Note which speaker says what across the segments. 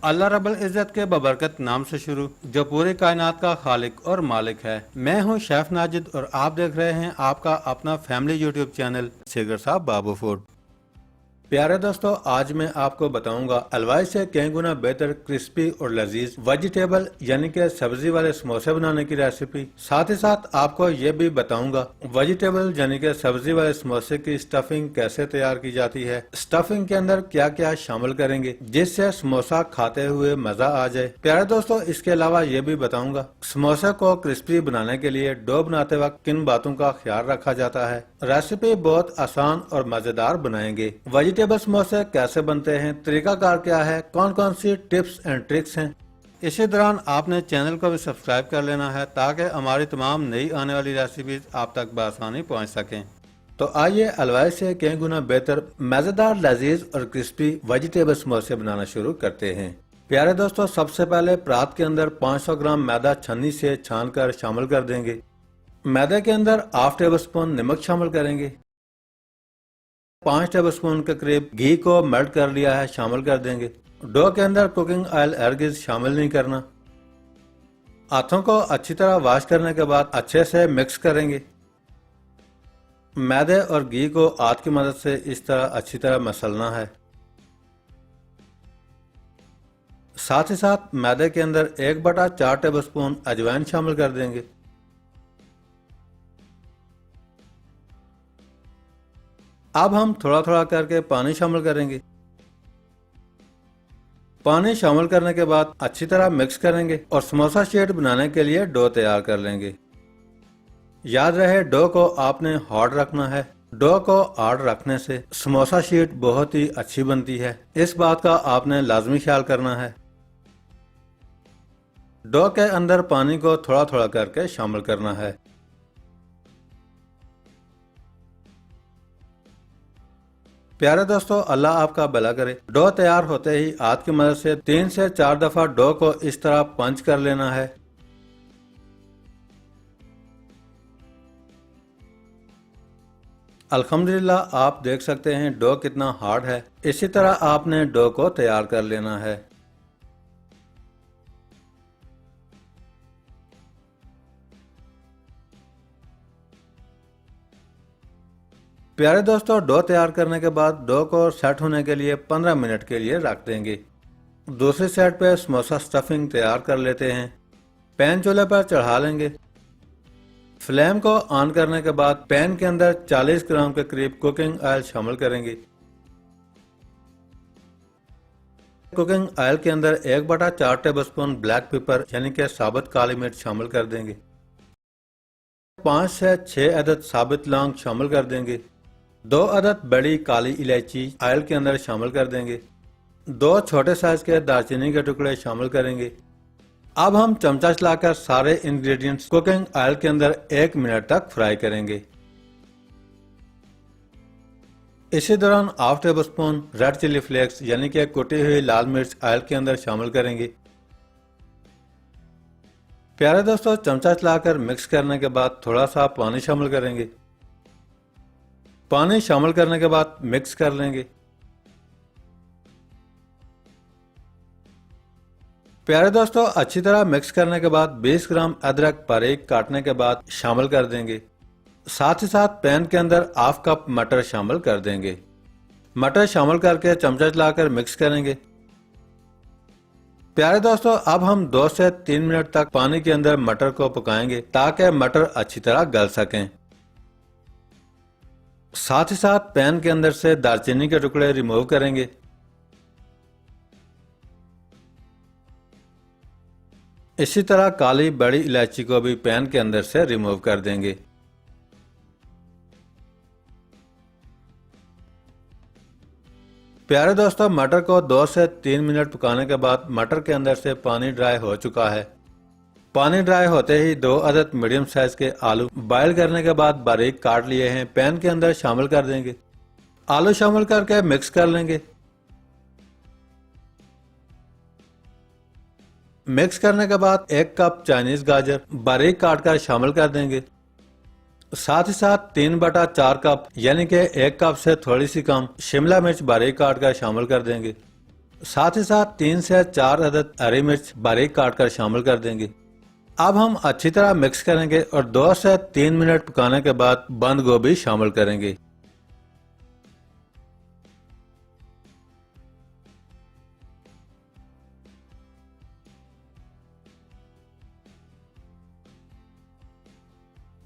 Speaker 1: अल्लाह रब्बुल इज़्ज़त के बबरकत नाम से शुरू, जो पूरी कायनात का खालिक और मालिक है। मैं हूं शेफ नाजिद और आप देख रहे हैं आपका अपना फैमिली यूट्यूब चैनल सिगर साहब बाबू फूड। प्यारे दोस्तों, आज मैं आपको बताऊंगा हलवाई से कई गुना बेहतर क्रिस्पी और लजीज वेजिटेबल यानी कि सब्जी वाले समोसे बनाने की रेसिपी। साथ ही साथ आपको ये भी बताऊंगा वेजिटेबल यानी कि सब्जी वाले समोसे की स्टफिंग कैसे तैयार की जाती है, स्टफिंग के अंदर क्या क्या शामिल करेंगे जिससे समोसा खाते हुए मजा आ जाए। प्यारे दोस्तों, इसके अलावा ये भी बताऊंगा समोसे को क्रिस्पी बनाने के लिए डो बनाते वक्त किन बातों का ख्याल रखा जाता है। रेसिपी बहुत आसान और मजेदार बनाएंगे। वेजिटेबल समोसे कैसे बनते हैं, तरीकाकार क्या है, कौन कौन सी टिप्स एंड ट्रिक्स हैं। इसी दौरान आपने चैनल को भी सब्सक्राइब कर लेना है ताकि हमारी तमाम नई आने वाली रेसिपीज आप तक बआसानी पहुंच सकें। तो आइए हलवाई से कई गुना बेहतर मजेदार लजीज और क्रिस्पी वेजिटेबल समोसे बनाना शुरू करते हैं। प्यारे दोस्तों, सबसे पहले परात के अंदर 500 ग्राम मैदा छन्नी से छान कर शामिल कर देंगे। मैदे के अंदर हाफ टेबल स्पून नमक शामिल करेंगे। 5 टेबल स्पून के करीब घी को मेल्ट कर लिया है, शामिल कर देंगे। डो के अंदर कुकिंग ऑयल हरगिज शामिल नहीं करना। हाथों को अच्छी तरह वॉश करने के बाद अच्छे से मिक्स करेंगे। मैदे और घी को हाथ की मदद से इस तरह अच्छी तरह मसलना है। साथ ही साथ मैदे के अंदर 1/4 टेबल स्पून अजवाइन शामिल कर देंगे। अब हम थोड़ा थोड़ा करके पानी शामिल करेंगे। पानी शामिल करने के बाद अच्छी तरह मिक्स करेंगे और समोसा शीट बनाने के लिए डो तैयार कर लेंगे। याद रहे, डो को आपने हार्ड रखना है। डो को हार्ड रखने से समोसा शीट बहुत ही अच्छी बनती है, इस बात का आपने लाजमी ख्याल करना है। डो के अंदर पानी को थोड़ा थोड़ा करके शामिल करना है। प्यारे दोस्तों, अल्लाह आपका भला करे। डो तैयार होते ही हाथ की मदद से 3 से 4 दफा डो को इस तरह पंच कर लेना है। अल्हम्दुलिल्लाह, आप देख सकते हैं डो कितना हार्ड है। इसी तरह आपने डो को तैयार कर लेना है। प्यारे दोस्तों, डो तैयार करने के बाद डो को सेट होने के लिए 15 मिनट के लिए रख देंगे। दूसरी साइड पे समोसा स्टफिंग तैयार कर लेते हैं। पैन चूल्हे पर चढ़ा लेंगे। फ्लेम को ऑन करने के बाद पैन के अंदर 40 ग्राम के करीब कुकिंग ऑयल शामिल करेंगे। कुकिंग ऑयल के अंदर 1/4 टेबल स्पून ब्लैक पेपर यानी कि साबुत काली मिर्च शामिल कर देंगे। 5 से 6 अदद साबुत लौंग शामिल कर देंगे। 2 अदद बड़ी काली इलायची ऑयल के अंदर शामिल कर देंगे। 2 छोटे साइज के दालचीनी के टुकड़े शामिल करेंगे। अब हम चमचा चलाकर सारे इंग्रेडिएंट्स कुकिंग ऑयल के अंदर 1 मिनट तक फ्राई करेंगे। इसी दौरान half tablespoon red chilli flakes यानी कि कुटी हुई लाल मिर्च ऑयल के अंदर शामिल करेंगे। प्यारे दोस्तों, चमचा चलाकर मिक्स करने के बाद थोड़ा सा पानी शामिल करेंगे। पानी शामिल करने के बाद मिक्स कर लेंगे। प्यारे दोस्तों, अच्छी तरह मिक्स करने के बाद 20 ग्राम अदरक बारीक काटने के बाद शामिल कर देंगे। साथ ही साथ पैन के अंदर हाफ कप मटर शामिल कर देंगे। मटर शामिल करके चमचा चलाकर मिक्स करेंगे। प्यारे दोस्तों, अब हम 2 से 3 मिनट तक पानी के अंदर मटर को पकाएंगे ताकि मटर अच्छी तरह गल सकें। साथ ही साथ पैन के अंदर से दालचीनी के टुकड़े रिमूव करेंगे। इसी तरह काली बड़ी इलायची को भी पैन के अंदर से रिमूव कर देंगे। प्यारे दोस्तों, मटर को 2 से 3 मिनट पकाने के बाद मटर के अंदर से पानी ड्राई हो चुका है। पानी ड्राई होते ही 2 अदद मीडियम साइज के आलू बॉयल करने के बाद बारीक काट लिए हैं, पैन के अंदर शामिल कर देंगे। आलू शामिल करके मिक्स कर लेंगे। मिक्स करने के बाद 1 कप चाइनीज गाजर बारीक काट कर शामिल कर देंगे। साथ ही साथ 3/4 कप यानी कि 1 कप से थोड़ी सी कम शिमला मिर्च बारीक काट कर शामिल कर देंगे। साथ ही साथ 3 से 4 अदद हरी मिर्च बारीक काट कर शामिल कर देंगे। अब हम अच्छी तरह मिक्स करेंगे और 2 से 3 मिनट पकाने के बाद बंद गोभी शामिल करेंगे।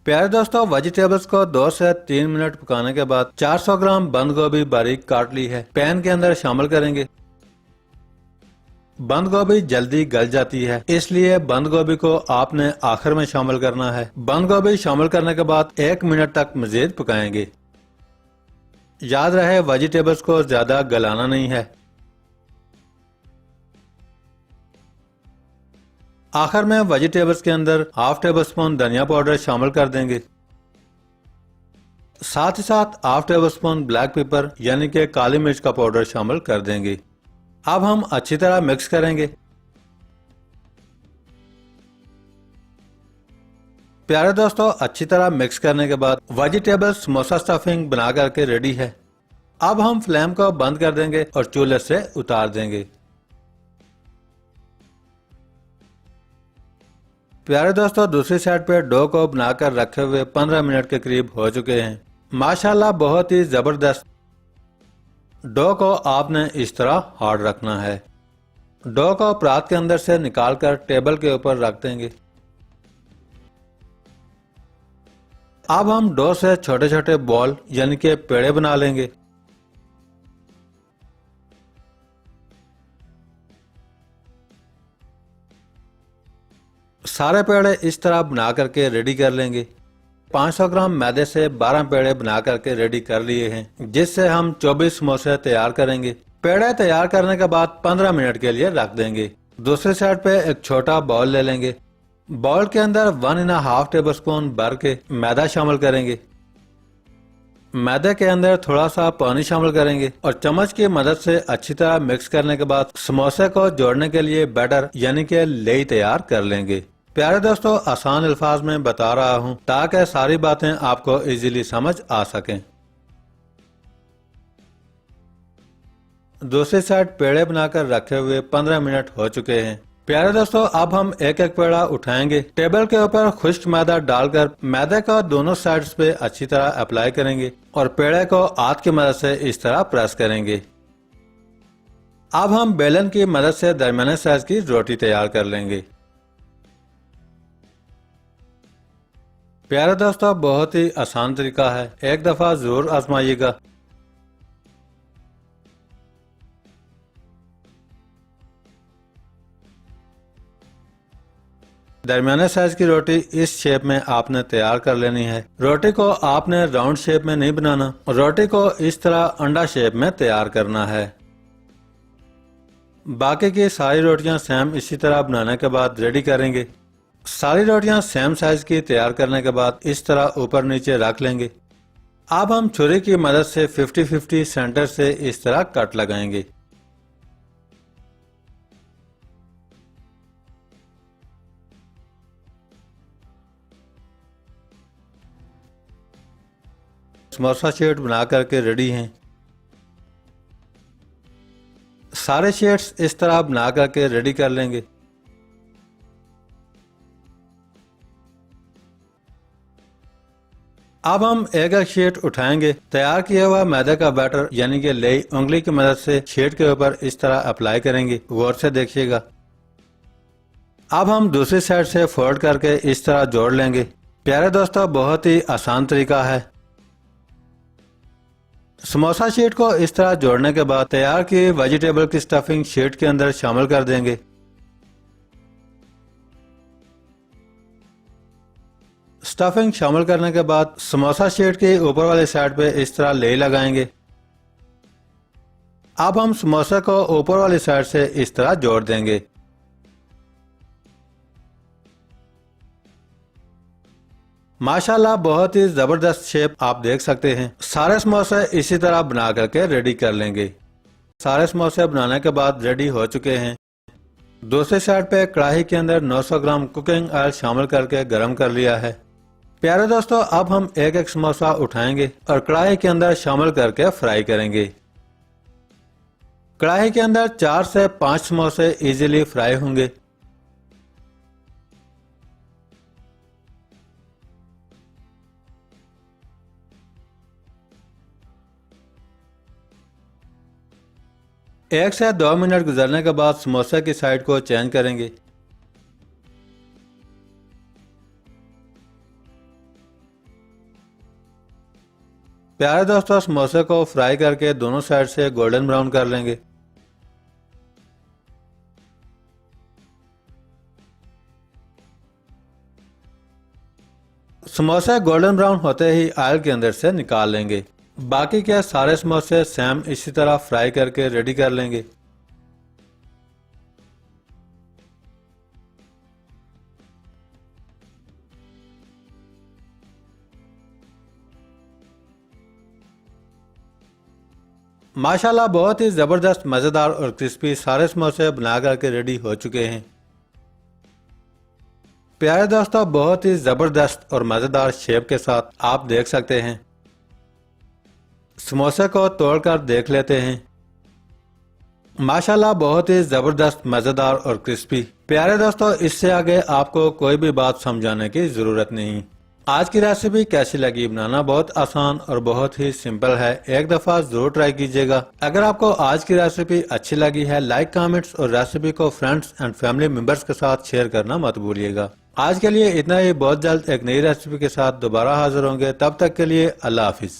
Speaker 1: प्यारे दोस्तों, वेजिटेबल्स को 2 से 3 मिनट पकाने के बाद 400 ग्राम बंद गोभी बारीक काट ली है पैन के अंदर शामिल करेंगे। बंद गोभी जल्दी गल जाती है, इसलिए बंद गोभी को आपने आखिर में शामिल करना है। बंद गोभी शामिल करने के बाद 1 मिनट तक मजीद पकाएंगे। याद रहे, वेजिटेबल्स को ज्यादा गलाना नहीं है। आखिर में वेजिटेबल्स के अंदर हाफ टेबल स्पून धनिया पाउडर शामिल कर देंगे। साथ ही साथ half table spoon black pepper यानी कि काली मिर्च का पाउडर शामिल कर देंगे। अब हम अच्छी तरह मिक्स करेंगे। प्यारे दोस्तों, अच्छी तरह मिक्स करने के बाद वेजिटेबल समोसा स्टफिंग बना करके रेडी है। अब हम फ्लेम को बंद कर देंगे और चूल्हे से उतार देंगे। प्यारे दोस्तों, दूसरी साइड पे डो को बनाकर रखे हुए 15 मिनट के करीब हो चुके हैं। माशाल्लाह बहुत ही जबरदस्त। डो को आपने इस तरह हार्ड रखना है। डो को परात के अंदर से निकालकर टेबल के ऊपर रख देंगे। अब हम डो से छोटे छोटे बॉल यानी कि पेड़े बना लेंगे। सारे पेड़े इस तरह बना करके रेडी कर लेंगे। 500 ग्राम मैदे से 12 पेड़े बना करके रेडी कर लिए हैं, जिससे हम 24 समोसे तैयार करेंगे। पेड़े तैयार करने के बाद 15 मिनट के लिए रख देंगे। दूसरी साइड पे एक छोटा बाउल ले लेंगे। बाउल के अंदर 1.5 टेबल स्पून भर के मैदा शामिल करेंगे। मैदे के अंदर थोड़ा सा पानी शामिल करेंगे और चम्मच की मदद से अच्छी तरह मिक्स करने के बाद समोसे को जोड़ने के लिए बैटर यानी कि लेई तैयार कर लेंगे। प्यारे दोस्तों, आसान अल्फाज में बता रहा हूँ ताकि सारी बातें आपको इजीली समझ आ सकें। दूसरी साइड पेड़े बनाकर रखे हुए 15 मिनट हो चुके हैं। प्यारे दोस्तों, अब हम एक एक पेड़ा उठाएंगे। टेबल के ऊपर खुश्क मैदा डालकर मैदे को दोनों साइड्स पे अच्छी तरह अप्लाई करेंगे और पेड़े को हाथ की मदद से इस तरह प्रेस करेंगे। अब हम बेलन की मदद से दरमियाने साइज की रोटी तैयार कर लेंगे। प्यारे दोस्तों, बहुत ही आसान तरीका है, एक दफा जरूर आजमाइएगा। दरमियाने साइज की रोटी इस शेप में आपने तैयार कर लेनी है। रोटी को आपने राउंड शेप में नहीं बनाना, रोटी को इस तरह अंडा शेप में तैयार करना है। बाकी की सारी रोटियां सेम इसी तरह बनाने के बाद रेडी करेंगे। सारी रोटियां सेम साइज की तैयार करने के बाद इस तरह ऊपर नीचे रख लेंगे। अब हम छुरी की मदद से 50-50 सेंटर से इस तरह कट लगाएंगे। समोसा शेड बना करके रेडी हैं। सारे शेड्स इस तरह बना करके रेडी कर लेंगे। अब हम एक एक शीट उठाएंगे। तैयार किया हुआ मैदे का बैटर यानी कि लेई उंगली की मदद से शीट के ऊपर इस तरह अप्लाई करेंगे। गौर से देखिएगा। अब हम दूसरी साइड से फोल्ड करके इस तरह जोड़ लेंगे। प्यारे दोस्तों, बहुत ही आसान तरीका है। समोसा शीट को इस तरह जोड़ने के बाद तैयार की वेजिटेबल की स्टफिंग शीट के अंदर शामिल कर देंगे। स्टफिंग शामिल करने के बाद समोसा शीट के ऊपर वाली साइड पे इस तरह लेई लगाएंगे। अब हम समोसे को ऊपर वाली साइड से इस तरह जोड़ देंगे। माशाल्लाह बहुत ही जबरदस्त शेप आप देख सकते हैं। सारे समोसे इसी तरह बना करके रेडी कर लेंगे। सारे समोसे बनाने के बाद रेडी हो चुके हैं। दूसरी साइड पे कढ़ाई के अंदर 900 ग्राम कुकिंग ऑयल शामिल करके गरम कर लिया है। प्यारे दोस्तों, अब हम एक एक समोसा उठाएंगे और कढ़ाई के अंदर शामिल करके फ्राई करेंगे। कढ़ाई के अंदर 4 से 5 समोसे इजीली फ्राई होंगे। एक से 2 मिनट गुजरने के बाद समोसे की साइड को चेंज करेंगे। प्यारे दोस्तों, समोसे को फ्राई करके दोनों साइड से गोल्डन ब्राउन कर लेंगे। समोसे गोल्डन ब्राउन होते ही ऑयल के अंदर से निकाल लेंगे। बाकी के सारे समोसे सेम इसी तरह फ्राई करके रेडी कर लेंगे। माशाल्लाह बहुत ही ज़बरदस्त, मज़ेदार और क्रिस्पी सारे समोसे बना करके रेडी हो चुके हैं। प्यारे दोस्तों, बहुत ही ज़बरदस्त और मज़ेदार शेप के साथ आप देख सकते हैं। समोसे को तोड़कर देख लेते हैं। माशाल्लाह बहुत ही ज़बरदस्त, मज़ेदार और क्रिस्पी। प्यारे दोस्तों, इससे आगे आपको कोई भी बात समझाने की ज़रूरत नहीं। आज की रेसिपी कैसी लगी? बनाना बहुत आसान और बहुत ही सिंपल है। एक दफ़ा ज़रूर ट्राई कीजिएगा। अगर आपको आज की रेसिपी अच्छी लगी है, लाइक, कमेंट्स और रेसिपी को फ्रेंड्स एंड फैमिली मेंबर्स के साथ शेयर करना मत भूलिएगा। आज के लिए इतना ही। बहुत जल्द एक नई रेसिपी के साथ दोबारा हाजिर होंगे। तब तक के लिए अल्लाह हाफिज।